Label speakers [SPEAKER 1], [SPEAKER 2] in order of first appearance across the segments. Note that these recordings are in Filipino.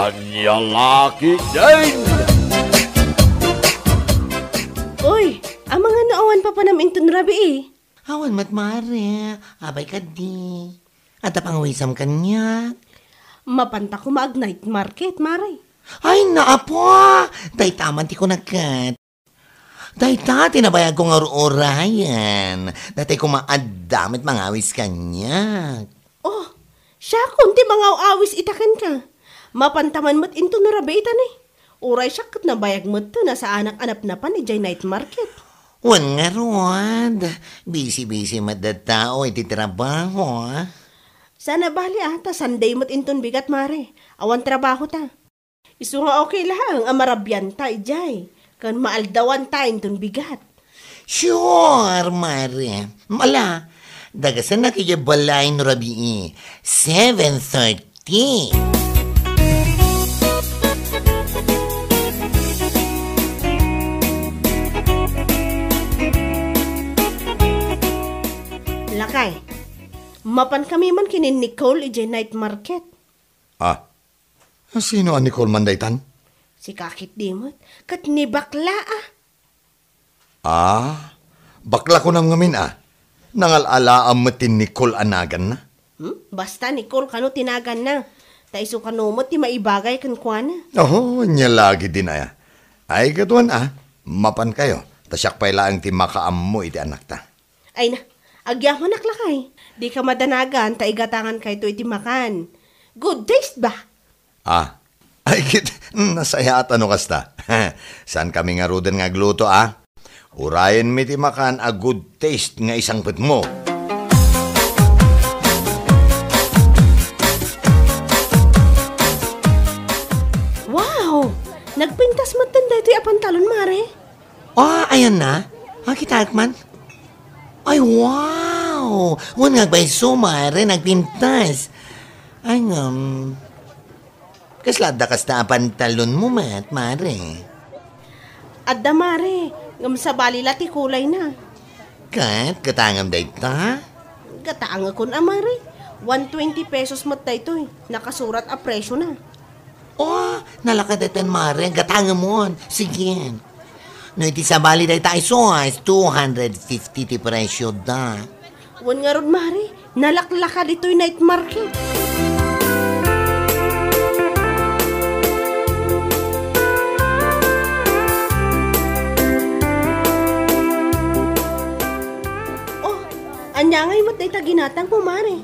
[SPEAKER 1] Anyalaki din!
[SPEAKER 2] Uy, ang mga nooan pa namin itong rabi eh.
[SPEAKER 3] Awan matmare, abay ka di. At apang kanya.
[SPEAKER 2] Mapanta ko mag-night market, Mare.
[SPEAKER 3] Ay, naapo! Day taman ti ko nakat. Day ta, tinabayag ko nga orayan. Dati ko maadamit mangawis kanya.
[SPEAKER 2] Oh, siya kunti mga awis itakan ka. Mapantaman mo't into narabe itan eh. Uray siya kat nabayag mo't na sa anak-anap na pa ni Jay Night Market.
[SPEAKER 3] Wan nga ruwad. Busy-busy madatao iti trabaho.
[SPEAKER 2] Sana bali ta Sunday mo't inton bigat, Mare. Awan trabaho ta. Isu nga okay lang, amarabyan ta, ijay. Kan maaldawan ta inton bigat.
[SPEAKER 3] Sure, Mare. Mala, dagasan na kaya balay no rabii. 7:30.
[SPEAKER 2] Lakay, mapan kami man kinin Nicole ijay Night Market.
[SPEAKER 1] Sino ang Nicole Mandaytan?
[SPEAKER 2] Si kakit dimot, kat ni bakla
[SPEAKER 1] Bakla ko nang ngamin Nangalala ang matin Nicole anagan na.
[SPEAKER 2] Basta Nicole kano tinagan na. Taiso kanomot ti maibagay kan kuana.
[SPEAKER 1] Niya lagi din Ay gatuan mapan kayo. Tasyak pa ilaang ti makaam mo iti anak ta.
[SPEAKER 2] Ay na, agyaman naklakay. Di ka madanagan, taigatangan kay to iti makan. Good taste ba?
[SPEAKER 1] Ay kit, nasaya at ano kasta. Saan kami nga ruden nga gluto Urayan mi ti makan a good taste nga isang put mo.
[SPEAKER 2] Wow! Nagpintas mo tanda ito yung pantalon, Mare.
[SPEAKER 3] Ayan na. Kita man. Ay, wow! Wan nga ba'y Mare, nagpintas. Ay, kaslada kas na pantalon mo, Mare.
[SPEAKER 2] Adda, Mare. Ngam sa balila ti kulay na.
[SPEAKER 3] Katangam day ta?
[SPEAKER 2] Katanga kun, Mare. 120 pesos mat da ito Nakasurat a presyo na.
[SPEAKER 3] Nalakadatan, Mare. Katangam mo. Sige. No, iti sa bali day tayo 250 ti presyo da.
[SPEAKER 2] Wan nga ron, Mare. Nalaklakad ito'y night market. Anya ngay mo't day taginatang po, Mare.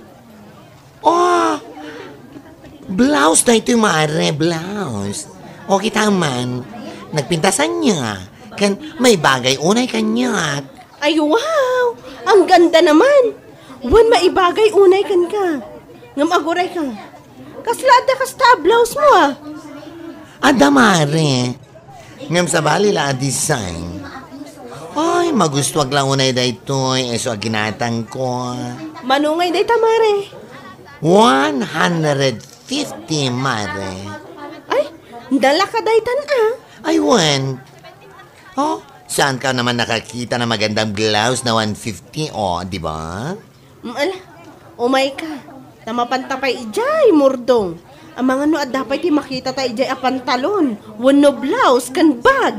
[SPEAKER 3] Blouse na ito, Mare. Blouse. Kita man. Nagpintasan niya. Kan may bagay unay kanya.
[SPEAKER 2] Ay, wow! Ang ganda naman! Wan maibagay unay kan ka. Ngam aguray ka. Kaslada kasta blouse mo
[SPEAKER 3] Ada, Mare. Ngam sa bali la design. Ay, magustuwag lang unay da ito. Eso ginatang ko.
[SPEAKER 2] Manungay day ta, Mare.
[SPEAKER 3] 150, Mare.
[SPEAKER 2] Ay, dala ka day tan
[SPEAKER 3] Ay, wan. Saan ka naman nakakita na magandang blouse na 150, di ba?
[SPEAKER 2] Umay ka. Tamapantapay ijay, murdong. Ang mga no at dapat makita tayo ijay a pantalon. Wano blouse kan bag.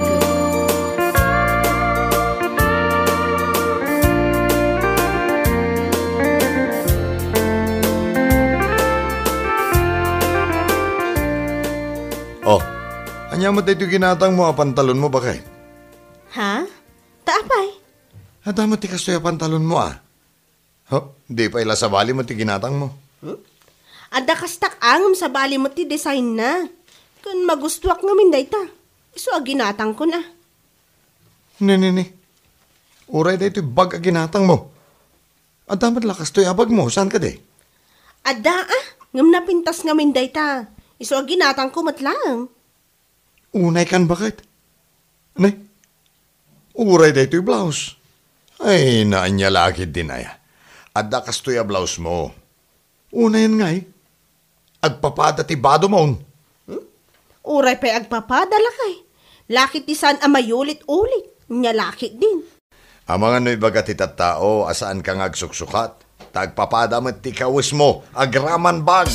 [SPEAKER 1] Anya mo tayo ginatang mo pantalon mo bakay?
[SPEAKER 2] Taapay?
[SPEAKER 1] Mo ti kastoy pantalon mo di pa ila sa bali mo ti ginatang mo.
[SPEAKER 2] Ada kastak angam sa bali mo ti design na. Kung magustuwak ngamin day ta. Iso ginatang ko na.
[SPEAKER 1] Ni. Uray day ito bag ginatang mo. Mat lakas to'y abag mo. Saan ka day?
[SPEAKER 2] Ada ngam napintas ngamin day ta. Iso ginatang ko matlang.
[SPEAKER 1] Unay kan bakit? Uray da ito'y blouse. Ay, naanya laki din Adda kastoy a blouse mo. Unayan ngay. Agpapada ti bado mo.
[SPEAKER 2] Uray pa'y agpapadala kay. Laki ti saan amayulit-ulit. Nya laki din.
[SPEAKER 1] Ang mga no'y bagat itatao, asaan kang agsuksukat. Tagpapada mo ti kawis mo, agraman bag.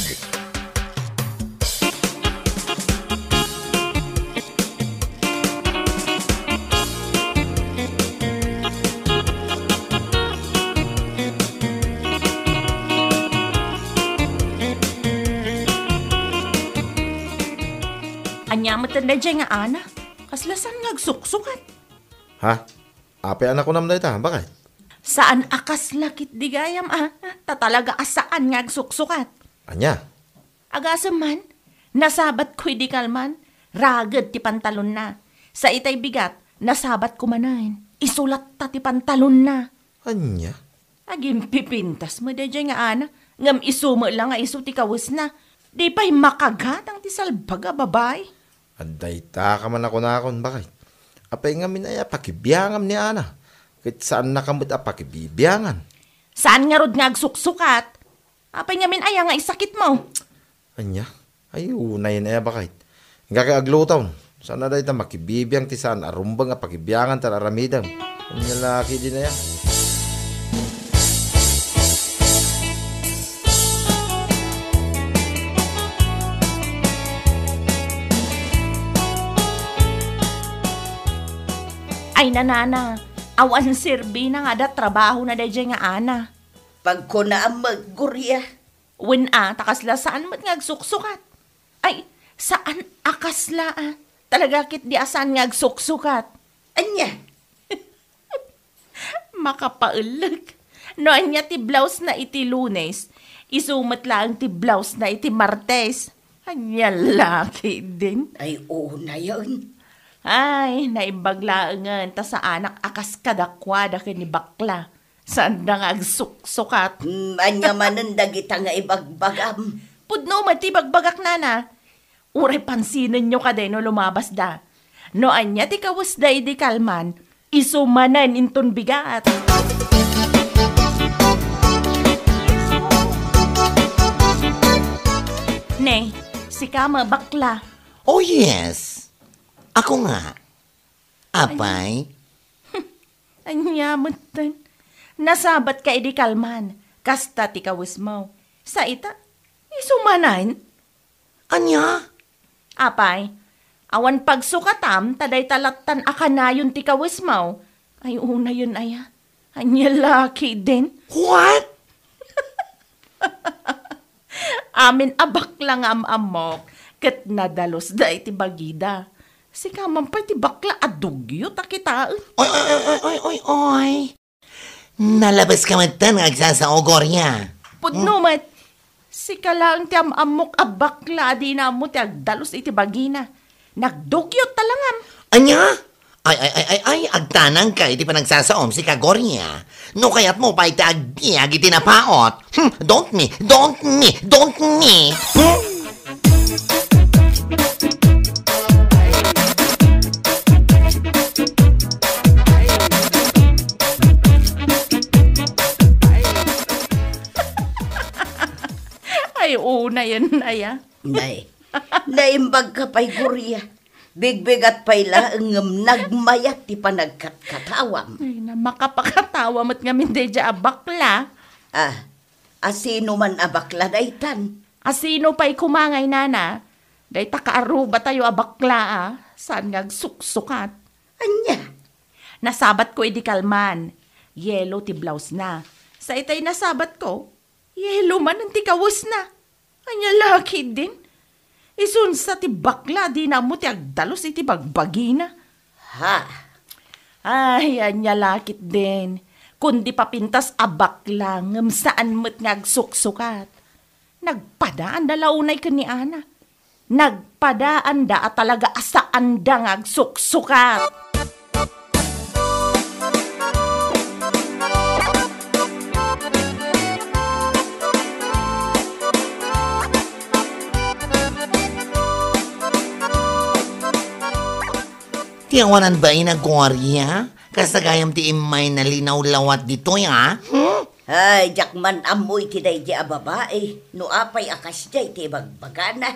[SPEAKER 4] Anya matanda dyan nga ana. Kaslasan nga agsuksukat.
[SPEAKER 5] Ha? Apay anak ko naman dayta, bakit?
[SPEAKER 4] Saan akas lakit di gayam tatalaga asaan nga agsuksukat.
[SPEAKER 5] Anya?
[SPEAKER 4] Agasam man, nasabat ko'y di kalman, ragad ti pantalon na. Sa itay bigat, nasabat ko manain, isulat ta ti pantalon na.
[SPEAKER 5] Anya?
[SPEAKER 4] Agim pipintas mo da dyan nga ana, ngam isumo lang nga isu ti kawis na. Di pa'y makagat ang ti salbaga babay.
[SPEAKER 5] Adayta ka man ako na akon, bakit? Apay nga minaya, pakibiyangam ni Ana. Kahit saan nakamot pakibibiyangan.
[SPEAKER 4] Saan nga rod nga agsuksukat? Apay nga min aya nga isakit mo.
[SPEAKER 5] Anya? Ay, unayin ay bakit? Nga kay aglutaw. Sana dahi ta makibibiyang ti saan arumbang nga pakibiyangan tal aramidang. Anya laki din na yan.
[SPEAKER 4] Ay nanana, awan sirbi na nga da trabaho na da dyan nga ana.
[SPEAKER 2] Pag ko na ang maggurya.
[SPEAKER 4] Win takasla saan mo't nga agsuksukat? Ay, saan akasla Talaga kit di asan nga agsuksukat?
[SPEAKER 2] Anya?
[SPEAKER 4] Makapaulag. No, anya ti blouse na iti Lunes, isumat lang ti blouse na iti Martes. Anya laki din.
[SPEAKER 2] Ay, oo na yun.
[SPEAKER 4] Ay, naibaglaangan ta sa anak akas kadakwada ni bakla. Saan na nga agsuksukat?
[SPEAKER 2] Anya mananda kita nga ibagbagam.
[SPEAKER 4] Pudno mati bagbagak nana. Uray pansinin nyo kaday no lumabas da. No anya ti kawas da idi kalman, isumanan inton bigat. Ne, si kama bakla.
[SPEAKER 3] Oh yes. Ako nga. Apay?
[SPEAKER 4] Anya mutan. Nasabat ka idi kalman, kasta ti kawas mo. Sa ita, isumanan.
[SPEAKER 3] Anya?
[SPEAKER 4] Apay, awan pagsukatam, taday talatan akanayon ti kawis mo. Ay, una yun aya. Anya laki din.
[SPEAKER 3] What?
[SPEAKER 4] Amin abak lang amok, kat nadalos da iti bagida. Si kamang pa ti bakla adugyo takitaan.
[SPEAKER 3] Oy. Nalabas ka matan agsasaogor niya.
[SPEAKER 4] Pudnumat, si kalang ti amok abakla di na mo ti agdalos iti bagina. Nagdugyo talangam.
[SPEAKER 3] Anya? Ay, agtanang ka iti panagsasaom si Kagornya. No kayat mo pa iti agbiag iti napaot. Don't me.
[SPEAKER 4] Ay, una yan aya.
[SPEAKER 2] Nay, naimbag ka pa'y gurya. Bigbig at payla ang nagmayat ti panagkatkatawam.
[SPEAKER 4] Ay, na makapakatawa mo't nga minday dya abakla.
[SPEAKER 2] Asino man abakla daytan?
[SPEAKER 4] Asino pa'y kumangay nana? Day takaaruba tayo abakla Saan nga suksukat?
[SPEAKER 2] Anya?
[SPEAKER 4] Nasabat ko edi kalman. Yellow ti blouse na. Sa itay nasabat ko, yellow man ang ti kawus na. Anya laki din. Isun sa ti bakla di na mo ti agdalos iti bagbagina.
[SPEAKER 2] Ha?
[SPEAKER 4] Ay, anya lakit din. Kundi papintas abakla ngam saan mo't ngagsuksukat. Nagpadaan da launay ka ni Ana. Nagpadaan da at talaga asaan da ngagsuksukat.
[SPEAKER 3] Tiyawanan ba inagorya? Kasagayam ti imay na linaw lawat dito ya?
[SPEAKER 2] Ay, jakman amoy tiday di ababae. No apay akas jay ti bagbagana.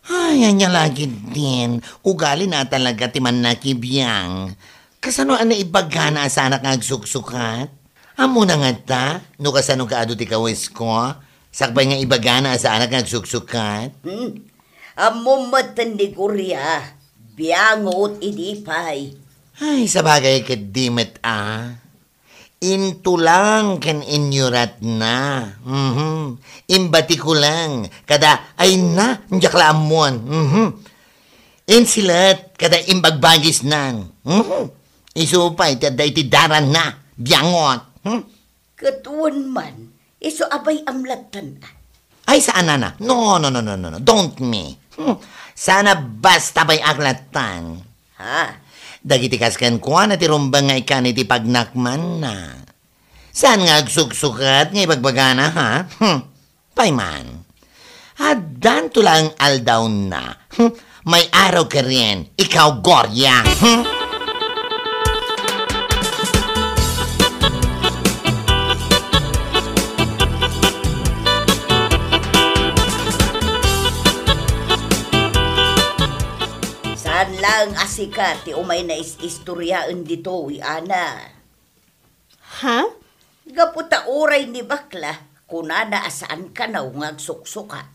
[SPEAKER 3] Ay, anya lagi din. Ugali na talaga ti man nakibiyang. Kasano na ibagana sa anak agsuksukat? Amo na nga ta, no kasano kaado ti kawis ko? Sakbay nga ibagana sa anak agsuksukat?
[SPEAKER 2] Amo matan ni Gurya. Biyangot idipay.
[SPEAKER 3] Ay, sabagay kadimit Into lang ken inyurat na. Imbati ko lang. Kada, ay na, njak laamon. Insilat, kada imbagbagis nang. Isupay, tada itidaran na. Biyangot.
[SPEAKER 6] Katuan man, iso abay amlatan.
[SPEAKER 3] Ay, saan na? No. Don't me. Sana basta bay aklatan.
[SPEAKER 6] Ha?
[SPEAKER 3] Dagiti kaskan ko na tirumbang nga ikan iti pagnakman na. Saan nga agsuksukat nga ibagbagana, ha? Payman. Hadan tulang aldaw na. May araw ka rin. Ikaw, Gorya.
[SPEAKER 6] Saan lang asika ti umay na istoryaan dito, ana.
[SPEAKER 2] Ha?
[SPEAKER 6] Gaputa oray ni bakla, kunana asaan ka na ngagsuksukat.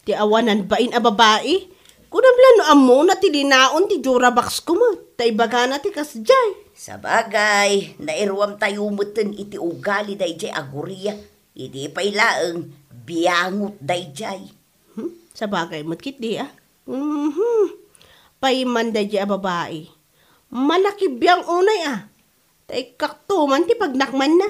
[SPEAKER 2] Ti awanan bain a babae? Kunamlan no amo na ti linaon ti jurabox ko mo. Ta ibaga na ti kasjay.
[SPEAKER 6] Sa bagay, nairuam tayo mutin iti ugali dayjay aguriya. Idi pa'y laeng biyangot dayjay.
[SPEAKER 2] Sa bagay mo't kit di ah. Payman dayjay a babae. Malaki biyang unay ah. Ta ikaktuman ti pagnakman na.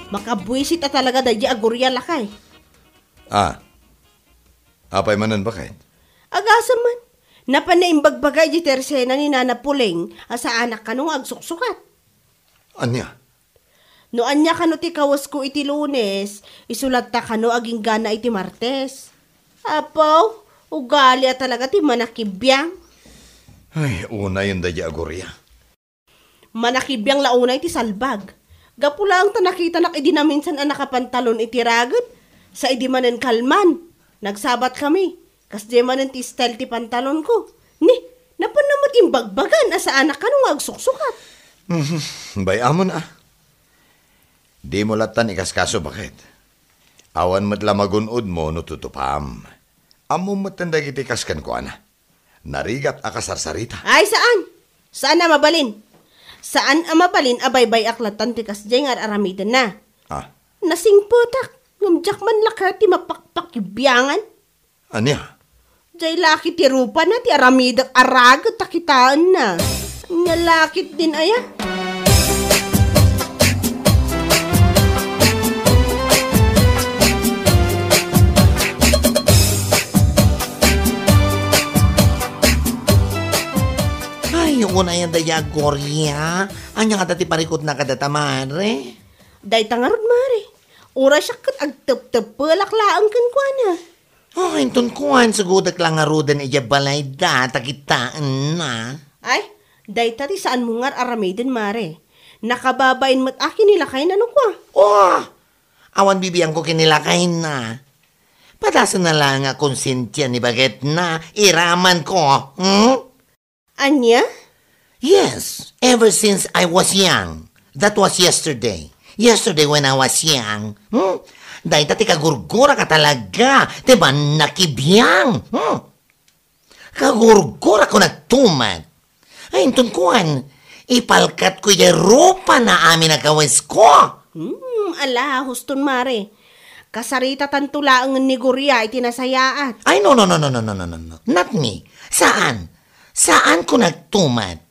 [SPEAKER 2] Makabwisit at talaga dayjay agurya lakay.
[SPEAKER 1] Apay manan ba kahit?
[SPEAKER 2] Agasa man. Napanaimbagbaga di tersena ni Nana Puling asa anak kanong agsuksukat.
[SPEAKER 1] Anya?
[SPEAKER 2] No anya kano ti kawas ko iti Lunes, isulat ta kano aging gana iti Martes. Apaw, ugali at talaga ti manakibiyang.
[SPEAKER 1] Ay, una yun dayjay agurya.
[SPEAKER 2] Manakibiyang launa iti salbag. Gapula ang tanakita nak idi na minsan ang nakapantalon iti ragod. Sa idi manen kalman. Nagsabat kami. Kas di manen ti style ti pantalon ko. Ni, napanamot imbagbagan asa anak ka nung agsuksukat.
[SPEAKER 1] Bayamon Di mo latan ikaskaso bakit? Awan mo't lamagunod mo no tutupam. Amo mo't tandagiti kaskan ko Narigat akasarsarita.
[SPEAKER 2] Ay, saan? Saan na mabalin? Saan ang mabalin abaybay aklatan ti kasjay nga aramidan na? Nasingputak. Ngumjak man lakati mapakpak ibiyangan.
[SPEAKER 1] Anya?
[SPEAKER 2] Jay laki ti rupa na ti aramidak aragat takitaan na. Nalakit din aya.
[SPEAKER 3] Yung una yan daya, Gorya. Anya nga dati parikot na kadatamare.
[SPEAKER 2] Day tangarod, mare. Ura siya kat agtep-tep-pelak laang kan kwa na.
[SPEAKER 3] Oh, intun kuhan, sugudak lang arudan iya balay da, takitaan na.
[SPEAKER 2] Ay, day tati saan mo nga aramidin, mare. Nakababain mo't akin nila kayo na kwa.
[SPEAKER 3] Oh, awan bibiyang ko kinilakay na. Patasan na lang nga konsentya ni Baget na iraman ko.
[SPEAKER 2] Anya?
[SPEAKER 3] Yes, ever since I was young. That was yesterday. Yesterday when I was young. Dahil tati kagurgura ka talaga. Diba nakibiyang? Kagurgura ko nagtumad. Ay, intun kuhan. Ipalkat ko yung rupa na amin nakawis ko.
[SPEAKER 2] Ala, huston mare. Kasarita tantula ang nigurya itinasayaat.
[SPEAKER 3] Ay, no. Not me. Saan? Saan ko nagtumad?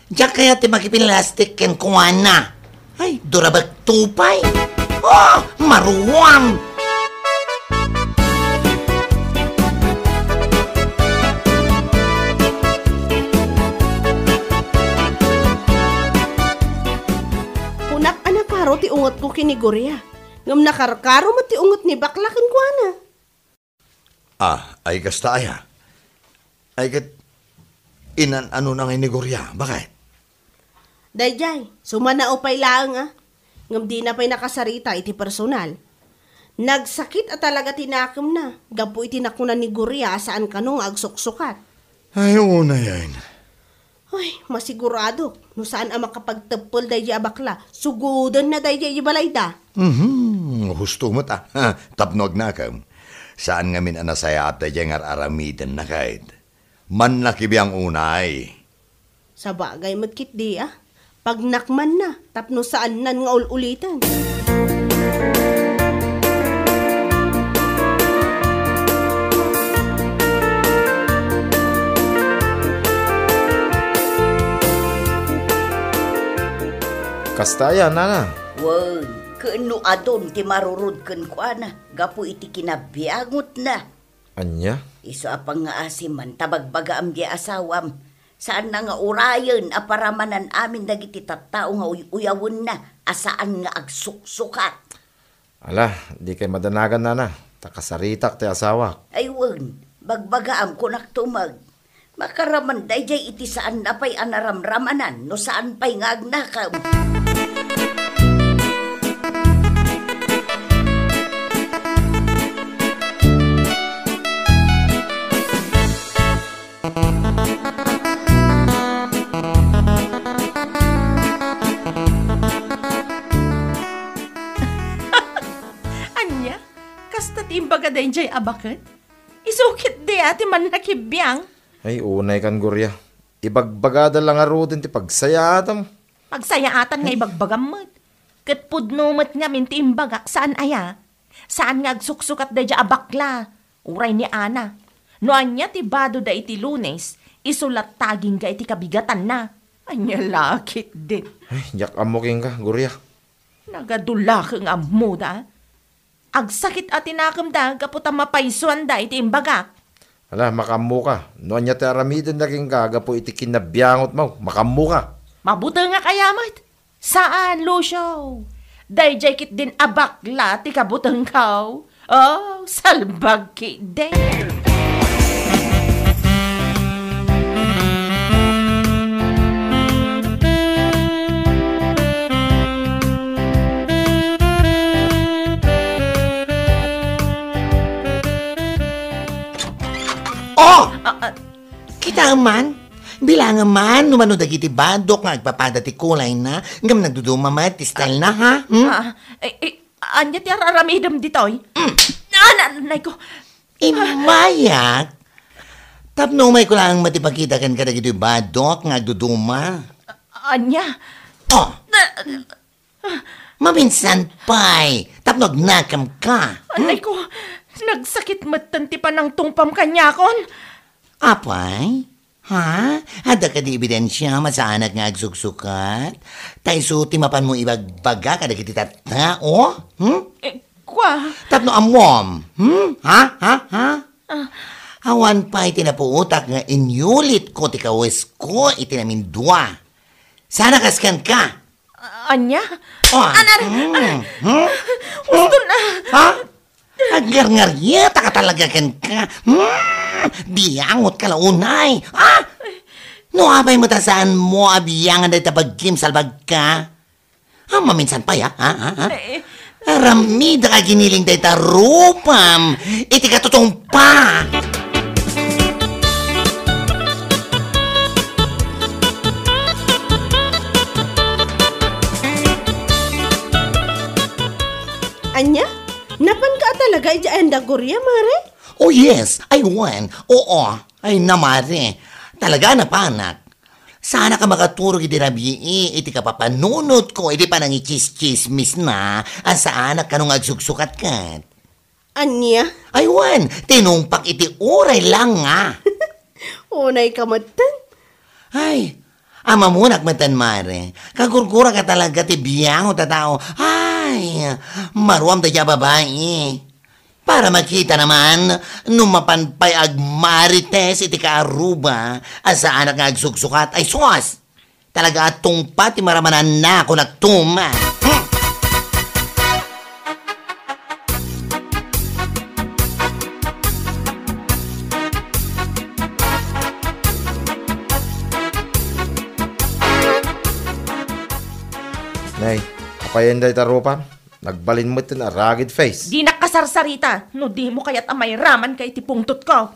[SPEAKER 3] Diyak kaya ti makipinlastik ken kuha na. Ay, durabag tupay. Oh, maruwam!
[SPEAKER 2] Kunak anak karo ti ungot ko kinigurya. Ngam nakarkaro mo ti ungot ni baklakan kuha na.
[SPEAKER 1] Ay kasta aya. Ay kat inan ano nang inigurya, bakit?
[SPEAKER 2] Dayjay, sumana upay laang Ngam di na pa'y nakasarita iti personal. Nagsakit at talaga tinakam na. Gapo iti nakunan ni Gurya saan kanong agsuksukat.
[SPEAKER 1] Ay, una yan.
[SPEAKER 2] Ay, masigurado. No saan ang makapagtapol dayjay abakla. Sugudan na dayjay ibalay da.
[SPEAKER 1] Husto mo tapnog na kam. Saan ngamin anasaya at dayang aramidan na kahit. Man nakibiyang unay.
[SPEAKER 2] Sa bagay magkit di Pag nakman na, tapno saan nan nga ulitan.
[SPEAKER 5] Kastaya, nana.
[SPEAKER 6] Wen, keenu adon ti marurod ken kuana. Gapu iti kinabiangot na.
[SPEAKER 5] Anya?
[SPEAKER 6] Iso apang nga asiman, tabagbaga am di asawam. Saan na nga urayon, aparamanan amin dagiti tattao nga uyawon na, asaan nga agsuksukat.
[SPEAKER 5] Ala, di kay madanagan, nana. Takasaritak ti asawa.
[SPEAKER 6] Ay wen, bagbagaam kunak tumag. Makaraman dayjay iti saan na pa'y anaramramanan, no saan pa'y ngagnakam.
[SPEAKER 4] Anya, kasta timbaga dayjay abaket? Isukit di ati man nakibiyang.
[SPEAKER 5] Ay, unay kan gurya. Ibagbagada lang aro din ti pagsayatam.
[SPEAKER 4] Pagsayaatan nga ibagbagam mo't. Kat pudnumat nga minti imbagak saan aya? Saan nga agsuksukat da dya abakla? Uray ni Ana. No anya ti bado da iti Lunes, isulat taging ga iti kabigatan na. Anya lakit din.
[SPEAKER 5] Ay, yak amuking ka, gurya.
[SPEAKER 4] Nagadulak ang amo da. Agsakit at inakam da, kaputa mapaisuan da iti imbagak.
[SPEAKER 5] Ala, makamu ka. No anya ti aramidan na king gaga po iti kinabiyangot mo. Makamu ka.
[SPEAKER 4] Mabuta nga kayamat. Saan, Lucio? Dayjay kit din abakla ti kabutang kaw. Oh, salbag kit din.
[SPEAKER 3] Oh! Kita man. Bilangan man, numano dagiti bandok nga agpapadati kulay na, ngam nagdudumamat, ti style na ha?
[SPEAKER 4] Anya ti araramidam ditoy? Nanay ko.
[SPEAKER 3] Imayak. Tapno may ko lang matipakita kan ka dagiti bandok nga agduduma.
[SPEAKER 4] Anya?
[SPEAKER 3] Oh! Maminsan pa'y, tapno agnakam ka.
[SPEAKER 4] Anay ko, nagsakit matanti pa ng tungpam kanyakon.
[SPEAKER 3] Apay? Ha? Ada ka di ebidensya masaanak nga agsuksukat? Tay suti mapan mo ibagbaga kada kiti tattao?
[SPEAKER 4] Kwa?
[SPEAKER 3] Tapno amom? Ha? Awan pa'y tinapuutak nga inyulit ko ti kawes ko itinamin dua. Sana kaskan ka.
[SPEAKER 4] Anya?
[SPEAKER 3] Oh,
[SPEAKER 4] Gusto na.
[SPEAKER 3] Ha? Agar-ngaryeta ka talaga kan ka. Biyangot ka launay. Ha? No, abay mo tasaan mo abiyangan na tabagkim salbag ka. Maminsan pa ya? Ramida ka giniling day tarupam. Iti ka totoong pa.
[SPEAKER 2] Anya? Napan ka talaga ijaan da Gurya, mare?
[SPEAKER 3] Oh yes, I won. Oo, ay namari. Talaga na panak. Sana ka makaturog iti rabii, iti kapapanunot ko, iti pa nang ichis-chismis na, saan ka nung agsugsukat kat.
[SPEAKER 2] Anya?
[SPEAKER 3] Ay won, tinumpak iti uray lang nga.
[SPEAKER 2] Unay kamatan.
[SPEAKER 3] Ay, amamunak matan mare. Kagurgura ka talaga ti biyang o tatao. Ay, maruam da dya babae. Para makita naman, numapanpay agmarites iti kaaruba, asaan nga agsugsukat ay suwas. Talaga atong pati maramanan na ako nagtuma.
[SPEAKER 5] Nay, apayan day tarupan. Nagbalin mo ito na rugged face.
[SPEAKER 4] Di nakasarsarita. No di mo kaya't amay raman kay tipungtot ko.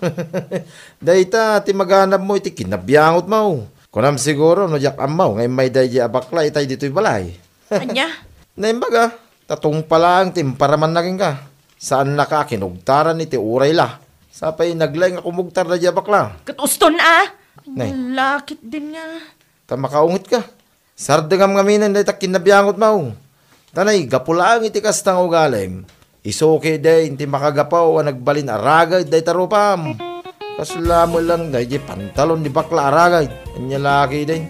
[SPEAKER 5] Dayta, ti maganap mo iti kinabiyangot mo. Kunam siguro, no jak amaw, ngay may day abakla itay dito'y balay.
[SPEAKER 4] Anya?
[SPEAKER 5] Naimbaga, tatong pa lang, timparaman na rin ka. Saan nakakinugtaran iti uray la. Sapay naglay nga kumugtar na diya bakla.
[SPEAKER 4] Katuston
[SPEAKER 5] Nay.
[SPEAKER 4] Lakit din nga.
[SPEAKER 5] Makaungit ka. Sardagam ngaminan na itak kinabiyangot mo. Tanay, gapulang iti kastang ugalim. Isoke day, inti makagapaw, nagbalin aragay, day tarupam. Kasla mo lang, day di pantalon di bakla aragay. Anya laki day.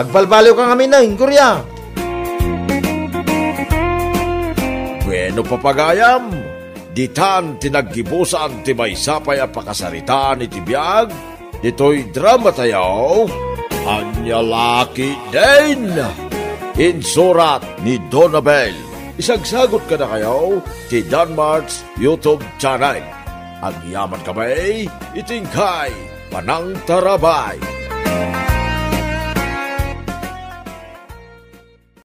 [SPEAKER 5] Agbalbaliw ka ngamin na, Korea.
[SPEAKER 7] Bueno papagayam, ditan tinaggibusan ti may sapay a pakasaritaan iti biyag, dito'y drama tayaw, anya laki din. Insurat ni Donabel. Isagsagot ka na kayo ti Danmarks YouTube channel. Ang yaman kamay, itingkay, panang tarabay.